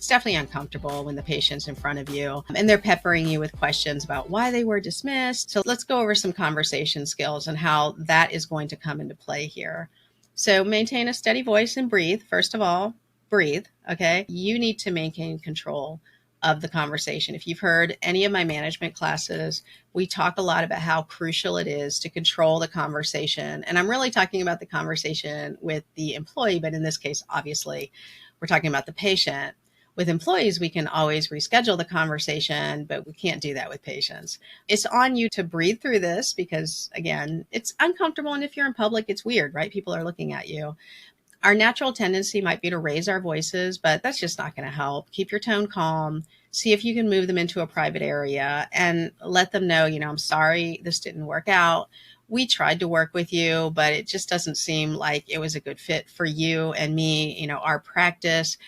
It's definitely uncomfortable when the patient's in front of you and they're peppering you with questions about why they were dismissed. So let's go over some conversation skills and how that is going to come into play here. So maintain a steady voice and breathe. First of all, breathe. Okay. You need to maintain control of the conversation. If you've heard any of my management classes, we talk a lot about how crucial it is to control the conversation. And I'm really talking about the conversation with the employee, but in this case, obviously, we're talking about the patient. With employees, we can always reschedule the conversation, but we can't do that with patients. It's on you to breathe through this because, again, it's uncomfortable. And if you're in public, it's weird, right? People are looking at you. Our natural tendency might be to raise our voices, but that's just not going to help. Keep your tone calm. See if you can move them into a private area and let them know, I'm sorry, this didn't work out. We tried to work with you, but it just doesn't seem like it was a good fit for you and me, our practice.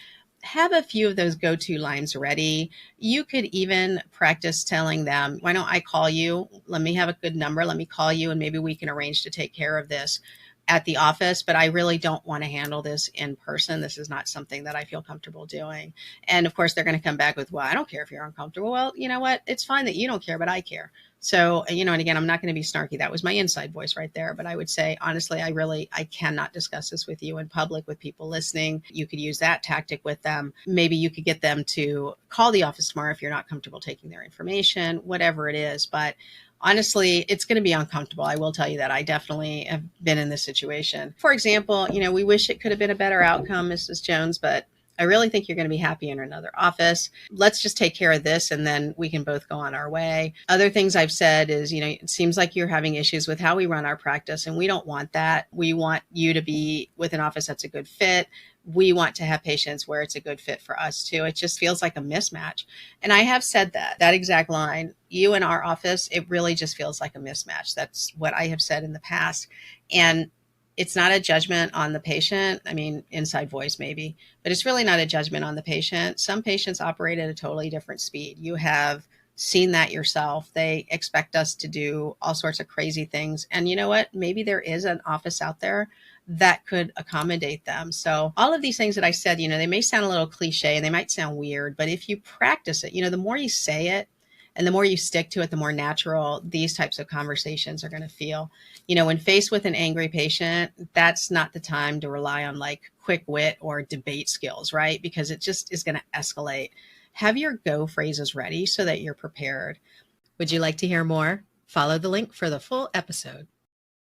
Have a few of those go-to lines ready. You could even practice telling them, why don't I call you? Let me have a good number. Let me call you and maybe we can arrange to take care of this at the office, but I really don't want to handle this in person. This is not something that I feel comfortable doing. And of course, they're going to come back with, well, I don't care if you're uncomfortable. Well, you know what? It's fine that you don't care, but I care. So, and again, I'm not going to be snarky. That was my inside voice right there. But I would say, honestly, I cannot discuss this with you in public with people listening. You could use that tactic with them. Maybe you could get them to call the office tomorrow if you're not comfortable taking their information, whatever it is. But honestly, it's going to be uncomfortable. I will tell you that I definitely have been in this situation. For example, we wish it could have been a better outcome, Mrs. Jones, but I really think you're going to be happy in another office. Let's just take care of this and then we can both go on our way. Other things I've said is, it seems like you're having issues with how we run our practice and we don't want that. We want you to be with an office that's a good fit. We want to have patients where it's a good fit for us too. It just feels like a mismatch. And I have said that exact line, you in our office, it really just feels like a mismatch. That's what I have said in the past. And it's not a judgment on the patient. I mean, inside voice maybe, but it's really not a judgment on the patient. Some patients operate at a totally different speed. You have seen that yourself. They expect us to do all sorts of crazy things. And you know what? Maybe there is an office out there that could accommodate them. So all of these things that I said, they may sound a little cliche and they might sound weird, but if you practice it, the more you say it, and the more you stick to it, the more natural these types of conversations are going to feel. When faced with an angry patient, that's not the time to rely on like quick wit or debate skills, right? Because it just is going to escalate. Have your go phrases ready so that you're prepared. Would you like to hear more? Follow the link for the full episode.